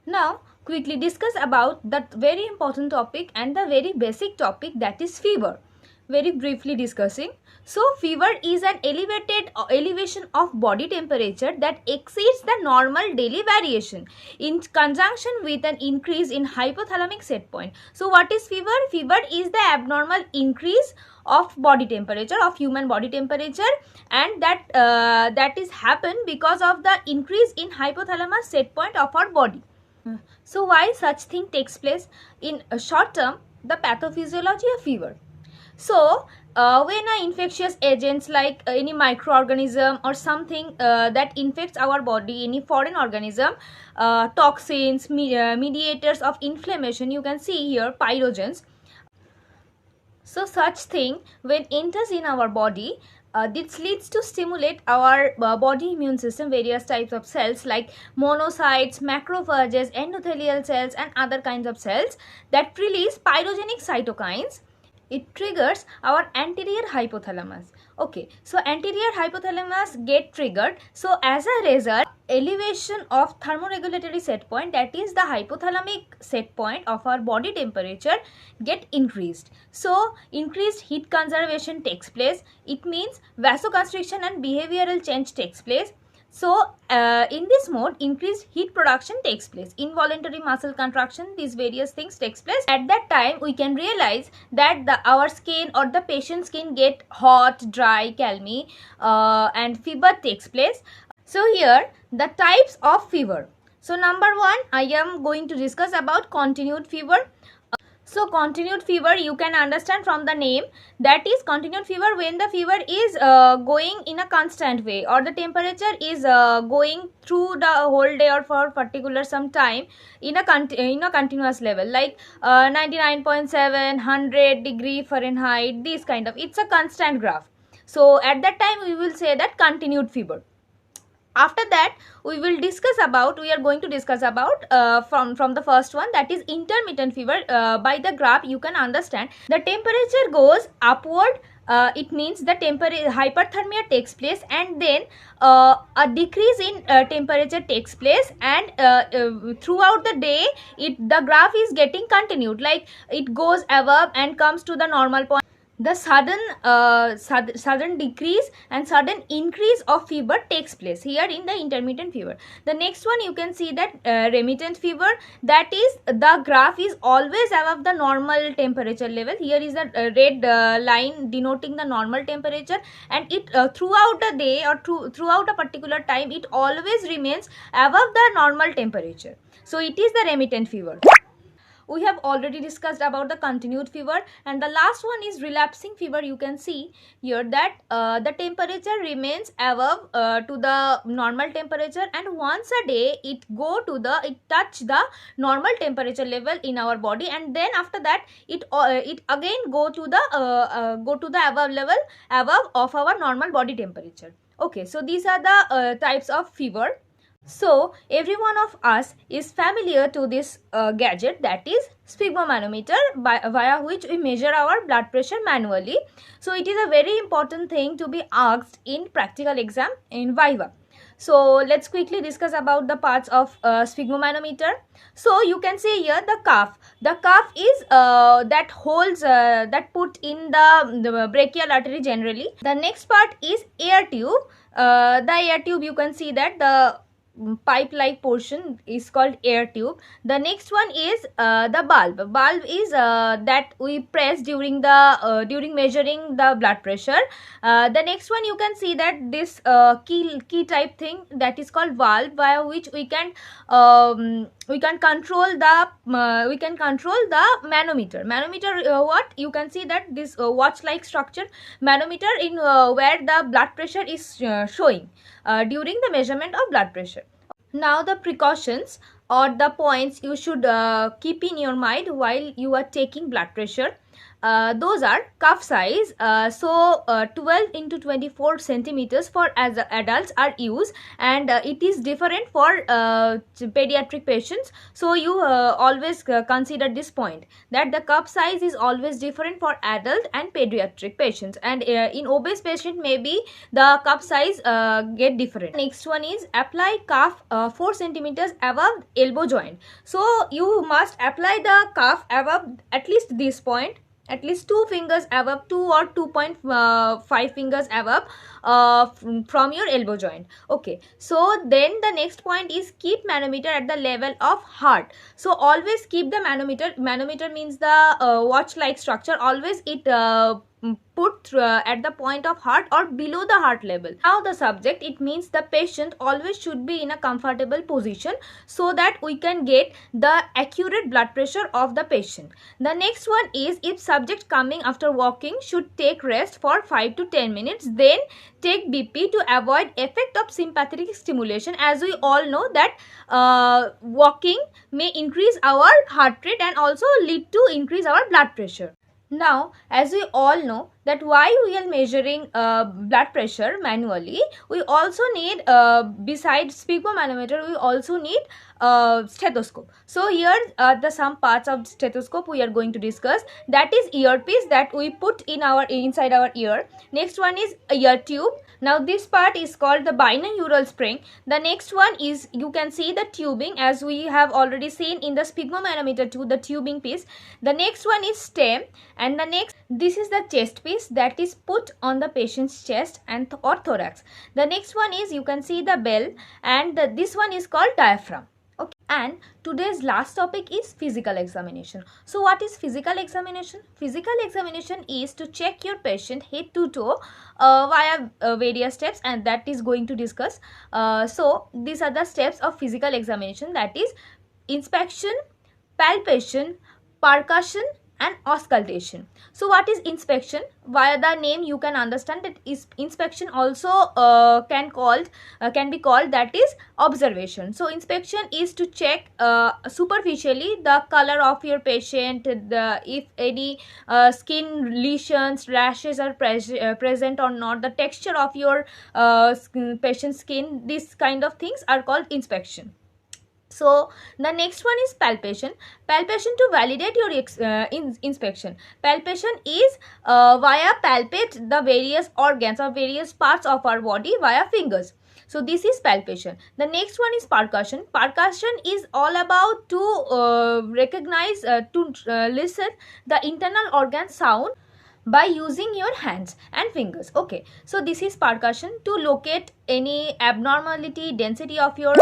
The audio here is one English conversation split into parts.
Now, quickly discuss about that very important topic and the very basic topic, that is fever. Very briefly discussing. So, fever is an elevation of body temperature that exceeds the normal daily variation in conjunction with an increase in hypothalamic set point. So, what is fever? Fever is the abnormal increase of body temperature, of human body temperature, and that is happen because of the increase in hypothalamus set point of our body. So why such thing takes place? In a short term, the pathophysiology of fever. So when infectious agents like any microorganism or something that infects our body, any foreign organism, toxins, mediators of inflammation, you can see here pyrogens. So such thing when enters in our body, this leads to stimulate our body immune system, various types of cells like monocytes, macrophages, endothelial cells and other kinds of cells that release pyrogenic cytokines. It triggers our anterior hypothalamus. Okay, so anterior hypothalamus get triggered. So as a result, elevation of thermoregulatory set point, that is the hypothalamic set point of our body temperature, get increased. So increased heat conservation takes place. It means vasoconstriction and behavioral change takes place. So in this mode, increased heat production takes place, involuntary muscle contraction, these various things takes place. At that time we can realize that our skin or the patient's skin get hot, dry, calmy, and fever takes place. So here the types of fever. So number one, I am going to discuss about continued fever. So continued fever, you can understand from the name, that is continued fever when the fever is going in a constant way, or the temperature is going through the whole day or for particular some time in a continuous level, like 99.7, 100 degree Fahrenheit, this kind of, it's a constant graph. So at that time we will say that continued fever. After that we are going to discuss about from the first one, that is intermittent fever. By the graph you can understand the temperature goes upward. It means the hyperthermia takes place, and then a decrease in temperature takes place, and throughout the day the graph is getting continued, like it goes above and comes to the normal point. The sudden decrease and sudden increase of fever takes place here in the intermittent fever. The next one you can see that remittent fever, that is the graph is always above the normal temperature level. Here is a red line denoting the normal temperature, and it throughout the day or throughout a particular time it always remains above the normal temperature. So it is the remittent fever. We have already discussed about the continued fever, and the last one is relapsing fever. You can see here that the temperature remains above to the normal temperature, and once a day it touch the normal temperature level in our body, and then after that it again go to the above level of our normal body temperature. Okay, so these are the types of fever. So every one of us is familiar to this gadget, that is sphygmomanometer, via which we measure our blood pressure manually. So it is a very important thing to be asked in practical exam in Viva. So let's quickly discuss about the parts of sphygmomanometer. So you can see here the cuff. The cuff is that holds that put in the brachial artery generally. The next part is air tube. The air tube, you can see that the pipe like portion is called air tube. The next one is the bulb. Bulb is that we press during measuring the blood pressure. The next one you can see that this key type thing, that is called valve, via which we can control the manometer. Manometer, what you can see that this watch like structure, manometer in where the blood pressure is showing during the measurement of blood pressure. Now the precautions or the points you should keep in your mind while you are taking blood pressure. those are cuff size. 12 into 24 centimeters for as adults are used, and it is different for pediatric patients. So you always consider this point, that the cuff size is always different for adult and pediatric patients, and in obese patient maybe the cuff size get different. Next one is apply cuff 4 centimeters above elbow joint. So you must apply the cuff above at least this point, at least 2 fingers above, 2 or 2.5 fingers above from your elbow joint. Okay, so then the next point is keep manometer at the level of heart. So always keep the manometer means the watch like structure, always it put at the point of heart or below the heart level. Now the subject, it means the patient always should be in a comfortable position so that we can get the accurate blood pressure of the patient. The next one is, if subject coming after walking should take rest for 5 to 10 minutes, then take BP to avoid effect of sympathetic stimulation. As we all know that walking may increase our heart rate and also lead to increase our blood pressure. Now, as we all know that while we are measuring blood pressure manually, we also need besides sphygmomanometer, we also need stethoscope. So here the some parts of stethoscope we are going to discuss. That is earpiece that we put in our inside our ear. Next one is ear tube. Now this part is called the binaural spring. The next one is, you can see the tubing, as we have already seen in the sphygmomanometer too, the tubing piece. The next one is stem, and the next, this is the chest piece that is put on the patient's chest and or thorax. The next one is, you can see the bell, and this one is called diaphragm. Okay, and today's last topic is physical examination. So what is physical examination? Physical examination is to check your patient head to toe via various steps, and that is going to discuss. So these are the steps of physical examination, that is inspection, palpation, percussion and auscultation. So what is inspection? Via the name you can understand that is inspection also can be called that is observation. So inspection is to check superficially the color of your patient, if any skin lesions, rashes are present or not, the texture of your patient's skin, these kind of things are called inspection. So the next one is palpation. Palpation to validate your inspection. Palpation is via palpate the various organs or various parts of our body via fingers. So this is palpation. The next one is percussion. Percussion is all about to recognize, listen the internal organ sound by using your hands and fingers. Okay, so this is percussion to locate any abnormality, density of your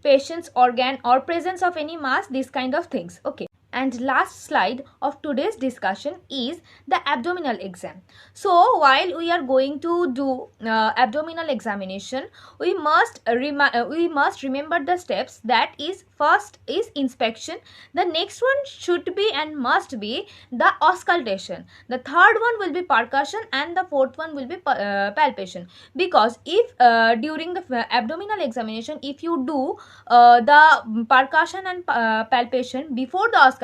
patient's organ or presence of any mass, these kind of things. Okay, and last slide of today's discussion is the abdominal exam. So while we are going to do abdominal examination, we must remember the steps. That is, first is inspection, the next one should be and must be the auscultation, the third one will be percussion, and the fourth one will be palpation. Because if during the abdominal examination, if you do the percussion and palpation before the auscultation,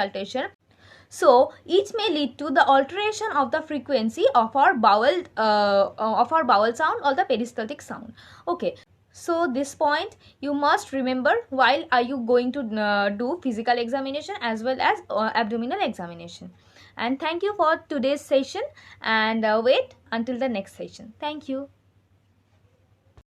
so each may lead to the alteration of the frequency of our bowel sound or the peristaltic sound. Okay, so this point you must remember while are you going to do physical examination as well as abdominal examination. And thank you for today's session, and wait until the next session. Thank you.